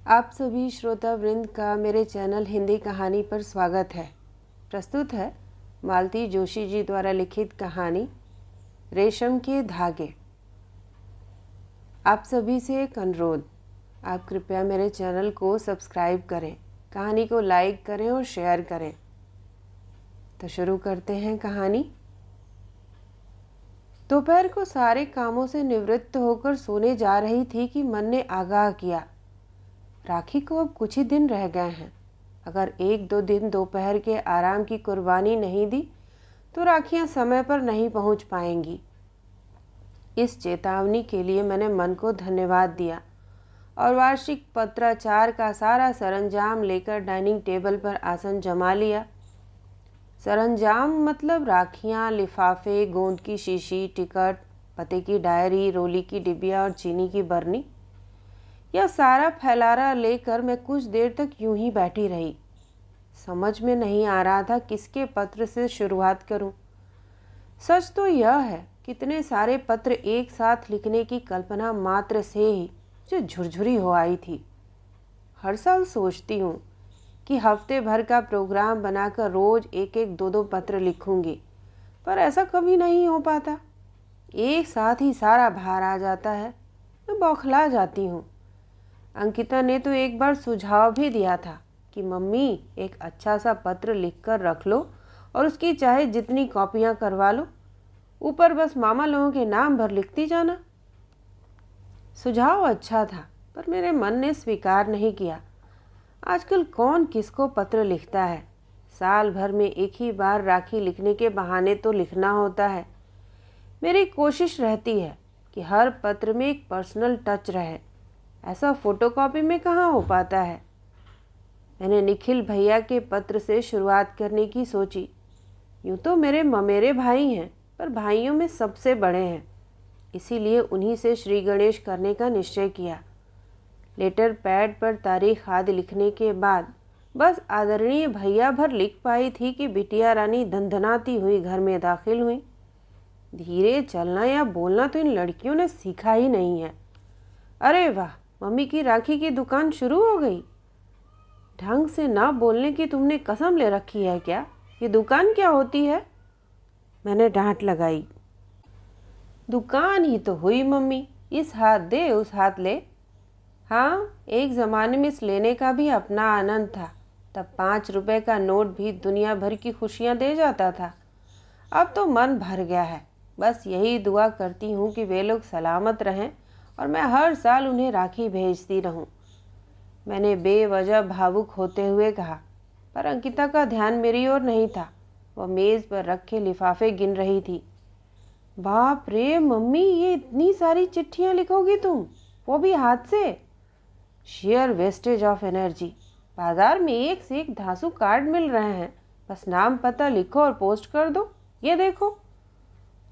आप सभी श्रोता वृंद का मेरे चैनल हिंदी कहानी पर स्वागत है। प्रस्तुत है मालती जोशी जी द्वारा लिखित कहानी रेशम के धागे। आप सभी से एक अनुरोध, आप कृपया मेरे चैनल को सब्सक्राइब करें, कहानी को लाइक करें और शेयर करें। तो शुरू करते हैं कहानी। दोपहर को सारे कामों से निवृत्त होकर सोने जा रही थी कि मन ने आगाह किया, राखी को अब कुछ ही दिन रह गए हैं। अगर एक दो दिन दोपहर के आराम की कुर्बानी नहीं दी तो राखियां समय पर नहीं पहुंच पाएंगी। इस चेतावनी के लिए मैंने मन को धन्यवाद दिया और वार्षिक पत्राचार का सारा सरंजाम लेकर डाइनिंग टेबल पर आसन जमा लिया। सरंजाम मतलब राखियां, लिफाफे, गोंद की शीशी, टिकट, पते की डायरी, रोली की डिबिया और चीनी की बरनी। यह सारा फैलारा लेकर मैं कुछ देर तक यूं ही बैठी रही। समझ में नहीं आ रहा था किसके पत्र से शुरुआत करूं। सच तो यह है, कितने सारे पत्र एक साथ लिखने की कल्पना मात्र से ही मुझे झुरझुरी हो आई थी। हर साल सोचती हूँ कि हफ्ते भर का प्रोग्राम बनाकर रोज एक एक दो दो पत्र लिखूंगी, पर ऐसा कभी नहीं हो पाता। एक साथ ही सारा भार आ जाता है, मैं बौखला जाती हूँ। अंकिता ने तो एक बार सुझाव भी दिया था कि मम्मी एक अच्छा सा पत्र लिखकर रख लो और उसकी चाहे जितनी कॉपियां करवा लो, ऊपर बस मामा लोगों के नाम भर लिखती जाना। सुझाव अच्छा था, पर मेरे मन ने स्वीकार नहीं किया। आजकल कौन किसको पत्र लिखता है। साल भर में एक ही बार राखी लिखने के बहाने तो लिखना होता है। मेरी कोशिश रहती है कि हर पत्र में एक पर्सनल टच रहे। ऐसा फोटोकॉपी में कहाँ हो पाता है। मैंने निखिल भैया के पत्र से शुरुआत करने की सोची। यूँ तो मेरे ममेरे भाई हैं, पर भाइयों में सबसे बड़े हैं, इसीलिए उन्हीं से श्री गणेश करने का निश्चय किया। लेटर पैड पर तारीख आदि लिखने के बाद बस आदरणीय भैया भर लिख पाई थी कि बिटिया रानी धनधनाती हुई घर में दाखिल हुई। धीरे चलना या बोलना तो इन लड़कियों ने सीखा ही नहीं है। अरे वाह, मम्मी की राखी की दुकान शुरू हो गई। ढंग से ना बोलने की तुमने कसम ले रखी है क्या? ये दुकान क्या होती है? मैंने डांट लगाई। दुकान ही तो हुई मम्मी, इस हाथ दे उस हाथ ले। हाँ, एक ज़माने में इस लेने का भी अपना आनंद था। तब 5 रुपए का नोट भी दुनिया भर की खुशियाँ दे जाता था। अब तो मन भर गया है। बस यही दुआ करती हूँ कि वे लोग सलामत रहें और मैं हर साल उन्हें राखी भेजती रहूं। मैंने बेवजह भावुक होते हुए कहा, पर अंकिता का ध्यान मेरी ओर नहीं था। वह मेज़ पर रखे लिफाफे गिन रही थी। बाप रे मम्मी, ये इतनी सारी चिट्ठियां लिखोगी तुम, वो भी हाथ से? Share wastage of energy. बाजार में एक से एक धांसू कार्ड मिल रहे हैं, बस नाम पता लिखो और पोस्ट कर दो। ये देखो।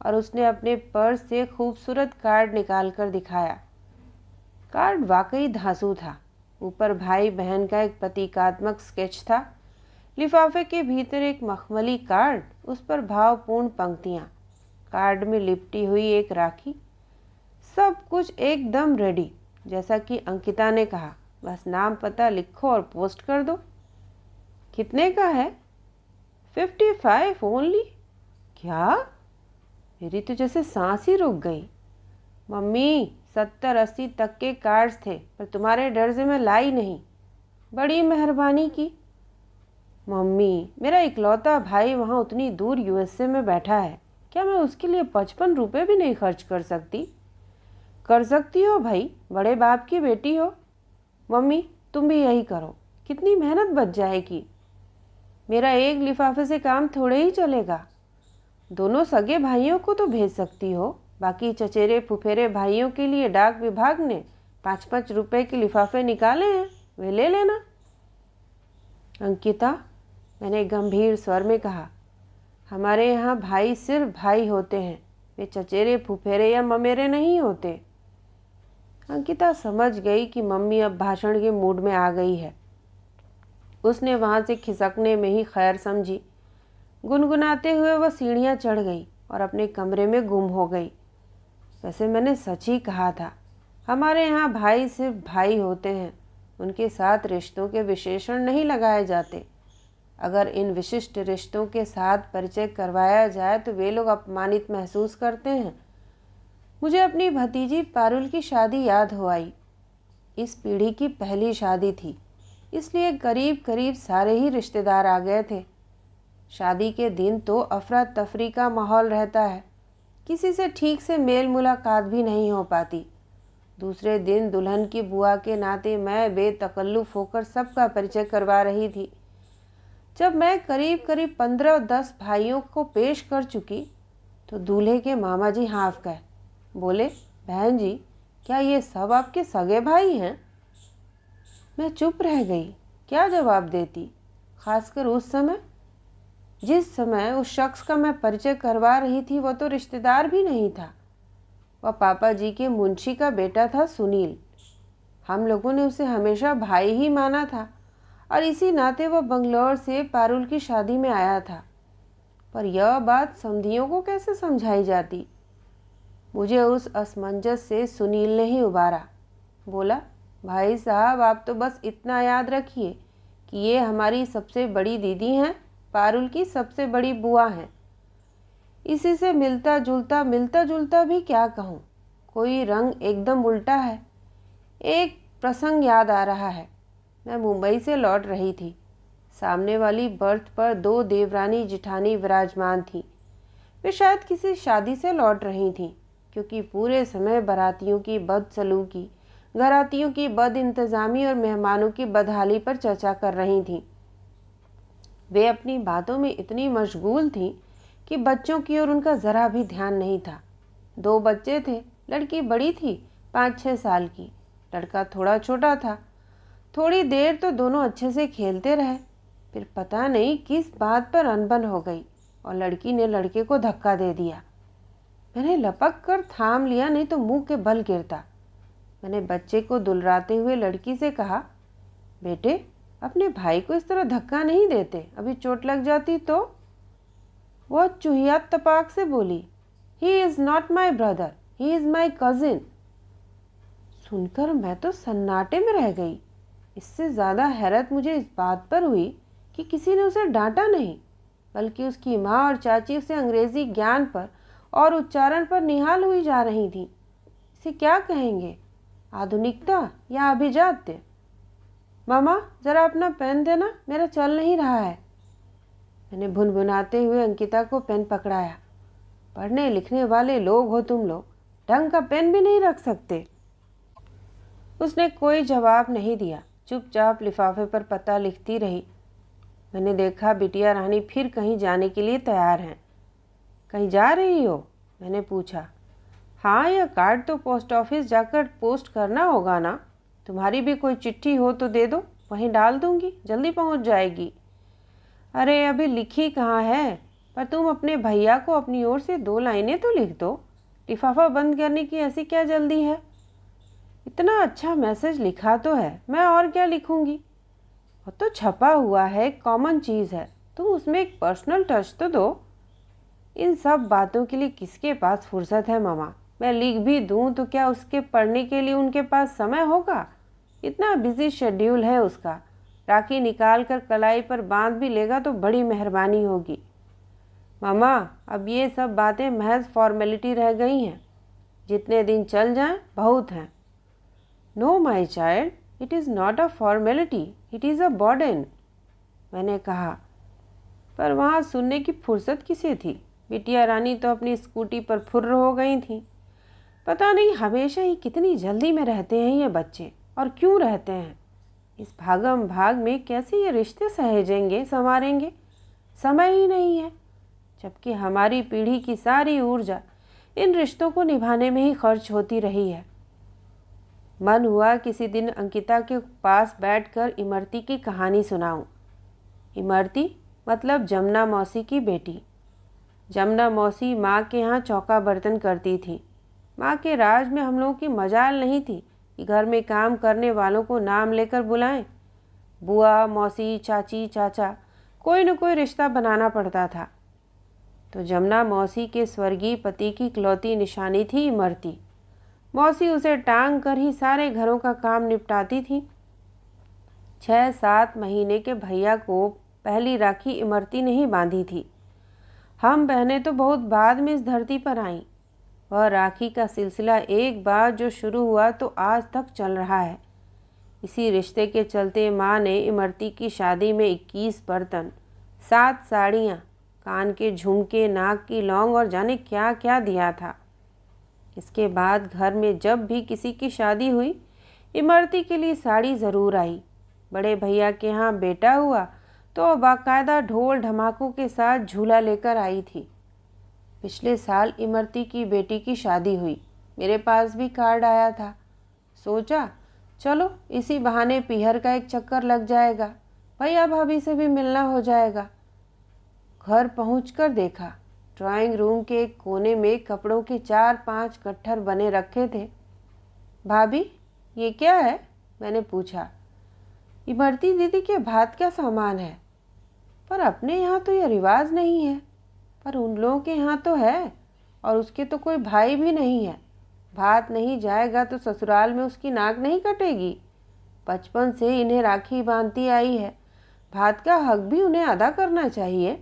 और उसने अपने पर्स से खूबसूरत कार्ड निकालकर दिखाया। कार्ड वाकई धांसू था। ऊपर भाई बहन का एक प्रतीकात्मक स्केच था। लिफाफे के भीतर एक मखमली कार्ड, उस पर भावपूर्ण पंक्तियां, कार्ड में लिपटी हुई एक राखी। सब कुछ एकदम रेडी, जैसा कि अंकिता ने कहा। बस नाम पता लिखो और पोस्ट कर दो। कितने का है? 55 ओनली। क्या? मेरी तो जैसे सांस ही रुक गई। मम्मी, 70-80 तक के कार्ड्स थे, पर तुम्हारे डर से मैं लाई नहीं। बड़ी मेहरबानी की। मम्मी, मेरा इकलौता भाई वहाँ उतनी दूर यूएसए में बैठा है, क्या मैं उसके लिए 55 रुपये भी नहीं खर्च कर सकती? कर सकती हो भाई, बड़े बाप की बेटी हो। मम्मी, तुम भी यही करो, कितनी मेहनत बच जाएगी। मेरा एक लिफाफे से काम थोड़े ही चलेगा। दोनों सगे भाइयों को तो भेज सकती हो, बाकी चचेरे फुफेरे भाइयों के लिए डाक विभाग ने 5-5 रुपए के लिफाफे निकाले हैं, वे ले लेना। अंकिता, मैंने गंभीर स्वर में कहा, हमारे यहाँ भाई सिर्फ भाई होते हैं, वे चचेरे फुफेरे या ममेरे नहीं होते। अंकिता समझ गई कि मम्मी अब भाषण के मूड में आ गई है। उसने वहाँ से खिसकने में ही खैर समझी। गुनगुनाते हुए वह सीढ़ियाँ चढ़ गई और अपने कमरे में गुम हो गई। वैसे मैंने सच ही कहा था, हमारे यहाँ भाई सिर्फ भाई होते हैं, उनके साथ रिश्तों के विशेषण नहीं लगाए जाते। अगर इन विशिष्ट रिश्तों के साथ परिचय करवाया जाए तो वे लोग अपमानित महसूस करते हैं। मुझे अपनी भतीजी पारुल की शादी याद हो आई। इस पीढ़ी की पहली शादी थी, इसलिए करीब करीब सारे ही रिश्तेदार आ गए थे। शादी के दिन तो अफरा तफरी का माहौल रहता है, किसी से ठीक से मेल मुलाकात भी नहीं हो पाती। दूसरे दिन दुल्हन की बुआ के नाते मैं बेतकल्लुफ़ होकर सबका परिचय करवा रही थी। जब मैं करीब करीब 15-10 भाइयों को पेश कर चुकी तो दूल्हे के मामा जी हाँफ गए। बोले, बहन जी, क्या ये सब आपके सगे भाई हैं? मैं चुप रह गई। क्या जवाब देती, खासकर उस समय। जिस समय उस शख्स का मैं परिचय करवा रही थी वो तो रिश्तेदार भी नहीं था। वह पापा जी के मुंशी का बेटा था, सुनील। हम लोगों ने उसे हमेशा भाई ही माना था और इसी नाते वह बंगलौर से पारुल की शादी में आया था। पर यह बात समधियों को कैसे समझाई जाती? मुझे उस असमंजस से सुनील ने ही उबारा। बोला, भाई साहब, आप तो बस इतना याद रखिए कि ये हमारी सबसे बड़ी दीदी हैं, पारुल की सबसे बड़ी बुआ हैं। इसी से मिलता जुलता भी क्या कहूँ, कोई रंग एकदम उल्टा है। एक प्रसंग याद आ रहा है। मैं मुंबई से लौट रही थी। सामने वाली बर्थ पर 2 देवरानी जिठानी विराजमान थी। वे शायद किसी शादी से लौट रही थीं, क्योंकि पूरे समय बारातियों की बदसलूकी, घरातियों की बद इंतज़ामी और मेहमानों की बदहाली पर चर्चा कर रही थीं। वे अपनी बातों में इतनी मशगूल थीं कि बच्चों की ओर उनका ज़रा भी ध्यान नहीं था। 2 बच्चे थे। लड़की बड़ी थी, 5-6 साल की। लड़का थोड़ा छोटा था। थोड़ी देर तो दोनों अच्छे से खेलते रहे, फिर पता नहीं किस बात पर अनबन हो गई और लड़की ने लड़के को धक्का दे दिया। मैंने लपक कर थाम लिया, नहीं तो मुंह के बल गिरता। मैंने बच्चे को दुलराते हुए लड़की से कहा, बेटे, अपने भाई को इस तरह धक्का नहीं देते, अभी चोट लग जाती तो। वह चुहियात तपाक से बोली, he is not my brother, he is my cousin. सुनकर मैं तो सन्नाटे में रह गई। इससे ज़्यादा हैरत मुझे इस बात पर हुई कि किसी ने उसे डांटा नहीं, बल्कि उसकी माँ और चाची उसे अंग्रेजी ज्ञान पर और उच्चारण पर निहाल हुई जा रही थी। इसे क्या कहेंगे, आधुनिकता या अभिजात्य? मामा, ज़रा अपना पेन देना, मेरा चल नहीं रहा है। मैंने भुनभुनाते हुए अंकिता को पेन पकड़ाया। पढ़ने लिखने वाले लोग हो तुम लोग, ढंग का पेन भी नहीं रख सकते। उसने कोई जवाब नहीं दिया, चुपचाप लिफाफे पर पता लिखती रही। मैंने देखा बिटिया रानी फिर कहीं जाने के लिए तैयार हैं। कहीं जा रही हो? मैंने पूछा। हाँ, यह कार्ड तो पोस्ट ऑफिस जाकर पोस्ट करना होगा ना। तुम्हारी भी कोई चिट्ठी हो तो दे दो, वहीं डाल दूंगी, जल्दी पहुंच जाएगी। अरे अभी लिखी कहाँ है, पर तुम अपने भैया को अपनी ओर से 2 लाइनें तो लिख दो। लिफाफा बंद करने की ऐसी क्या जल्दी है? इतना अच्छा मैसेज लिखा तो है, मैं और क्या लिखूंगी? वो तो छपा हुआ है, कॉमन चीज़ है, तुम उसमें एक पर्सनल टच तो दो। इन सब बातों के लिए किसके पास फुर्सत है मामा? मैं लिख भी दूं तो क्या उसके पढ़ने के लिए उनके पास समय होगा? इतना बिजी शेड्यूल है उसका। राखी निकाल कर कलाई पर बांध भी लेगा तो बड़ी मेहरबानी होगी। मामा, अब ये सब बातें महज फॉर्मेलिटी रह गई हैं। जितने दिन चल जाएं बहुत हैं। Know my child, it is not a formality, it is a burden, मैंने कहा। पर वहाँ सुनने की फुर्सत किसे थी? बिटिया रानी तो अपनी स्कूटी पर फुर्र हो गई थी। पता नहीं हमेशा ही कितनी जल्दी में रहते हैं ये बच्चे, और क्यों रहते हैं। इस भागम भाग में कैसे ये रिश्ते सहेजेंगे, संवारेंगे? समय ही नहीं है, जबकि हमारी पीढ़ी की सारी ऊर्जा इन रिश्तों को निभाने में ही खर्च होती रही है। मन हुआ किसी दिन अंकिता के पास बैठकर इमरती की कहानी सुनाऊं। इमरती मतलब जमुना मौसी की बेटी। जमुना मौसी माँ के यहाँ चौका बर्तन करती थी। माँ के राज में हम लोगों की मजाल नहीं थी कि घर में काम करने वालों को नाम लेकर बुलाएं। बुआ, मौसी, चाची, चाचा, कोई न कोई रिश्ता बनाना पड़ता था। तो जमुना मौसी के स्वर्गीय पति की इकलौती निशानी थी इमरती। मौसी उसे टांग कर ही सारे घरों का काम निपटाती थी। 6-7 महीने के भैया को पहली राखी इमरती नहीं बांधी थी। हम बहनें तो बहुत बाद में इस धरती पर आईं। वह राखी का सिलसिला एक बार जो शुरू हुआ तो आज तक चल रहा है। इसी रिश्ते के चलते माँ ने इमरती की शादी में 21 बर्तन, 7 साड़ियाँ, कान के झुमके, नाक की लौंग और जाने क्या क्या दिया था। इसके बाद घर में जब भी किसी की शादी हुई, इमरती के लिए साड़ी ज़रूर आई। बड़े भैया के यहाँ बेटा हुआ तो बाकायदा ढोल ढमाकों के साथ झूला लेकर आई थी। पिछले साल इमरती की बेटी की शादी हुई, मेरे पास भी कार्ड आया था। सोचा चलो इसी बहाने पीहर का एक चक्कर लग जाएगा, भैया भाभी से भी मिलना हो जाएगा। घर पहुंचकर देखा, ड्राइंग रूम के एक कोने में कपड़ों के 4-5 गट्ठर बने रखे थे। भाभी ये क्या है? मैंने पूछा। इमरती दीदी के भात का सामान है। पर अपने यहाँ तो यह रिवाज नहीं है, पर उन लोगों के यहाँ तो है, और उसके तो कोई भाई भी नहीं है। भात नहीं जाएगा तो ससुराल में उसकी नाक नहीं कटेगी। बचपन से इन्हें राखी बांधती आई है, भात का हक भी उन्हें अदा करना चाहिए।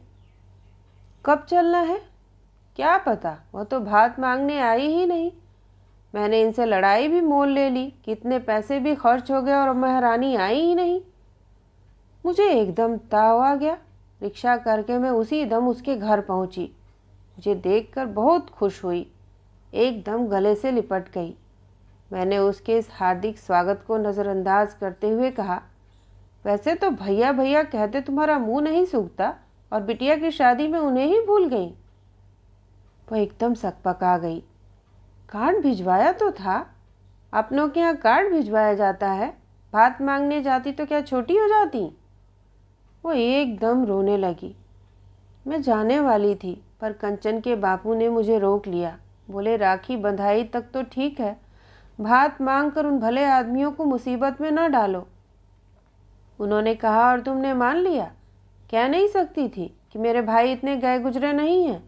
कब चलना है? क्या पता, वह तो भात मांगने आई ही नहीं। मैंने इनसे लड़ाई भी मोल ले ली, कितने पैसे भी खर्च हो गए और महारानी आई ही नहीं। मुझे एकदम ताव आ गया। रिक्शा करके मैं उसी दम उसके घर पहुंची। मुझे देखकर बहुत खुश हुई, एकदम गले से लिपट गई। मैंने उसके इस हार्दिक स्वागत को नज़रअंदाज करते हुए कहा, वैसे तो भैया भैया कहते तुम्हारा मुंह नहीं सूखता, और बिटिया की शादी में उन्हें ही भूल गई। वह एकदम सकपका गई। कार्ड भिजवाया तो था, अपनों के यहाँ कार्ड भिजवाया जाता है, भात मांगने जाती तो क्या छोटी हो जाती? वो एकदम रोने लगी। मैं जाने वाली थी, पर कंचन के बापू ने मुझे रोक लिया। बोले राखी बंधाई तक तो ठीक है, भात मांग कर उन भले आदमियों को मुसीबत में न डालो। उन्होंने कहा, और तुमने मान लिया? कह नहीं सकती थी कि मेरे भाई इतने गए गुजरे नहीं हैं।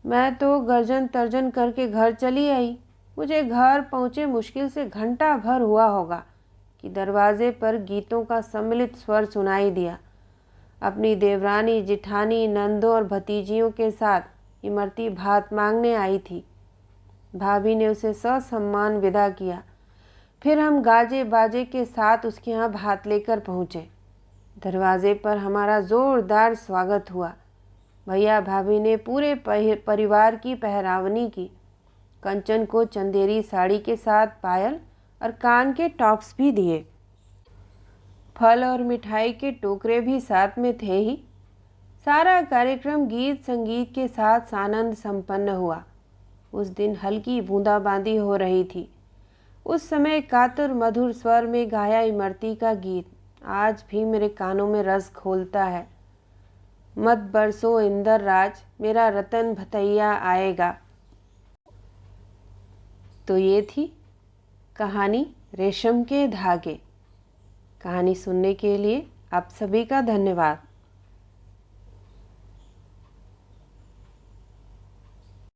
मैं तो गर्जन तर्जन करके घर चली आई। मुझे घर पहुँचे मुश्किल से घंटा भर हुआ होगा कि दरवाजे पर गीतों का सम्मिलित स्वर सुनाई दिया। अपनी देवरानी, जिठानी, नंदों और भतीजियों के साथ इमरती भात मांगने आई थी। भाभी ने उसे ससम्मान विदा किया। फिर हम गाजे बाजे के साथ उसके यहाँ भात लेकर पहुँचे। दरवाजे पर हमारा ज़ोरदार स्वागत हुआ। भैया भाभी ने पूरे परिवार की पहरावनी की। कंचन को चंदेरी साड़ी के साथ पायल और कान के टॉप्स भी दिए। फल और मिठाई के टोकरे भी साथ में थे ही। सारा कार्यक्रम गीत संगीत के साथ सानंद संपन्न हुआ। उस दिन हल्की बूंदाबांदी हो रही थी। उस समय कातर मधुर स्वर में गाया इमरती का गीत आज भी मेरे कानों में रस घोलता है। मत बरसो इंदर राज, मेरा रतन भतैया आएगा। तो ये थी कहानी रेशम के धागे। कहानी सुनने के लिए आप सभी का धन्यवाद।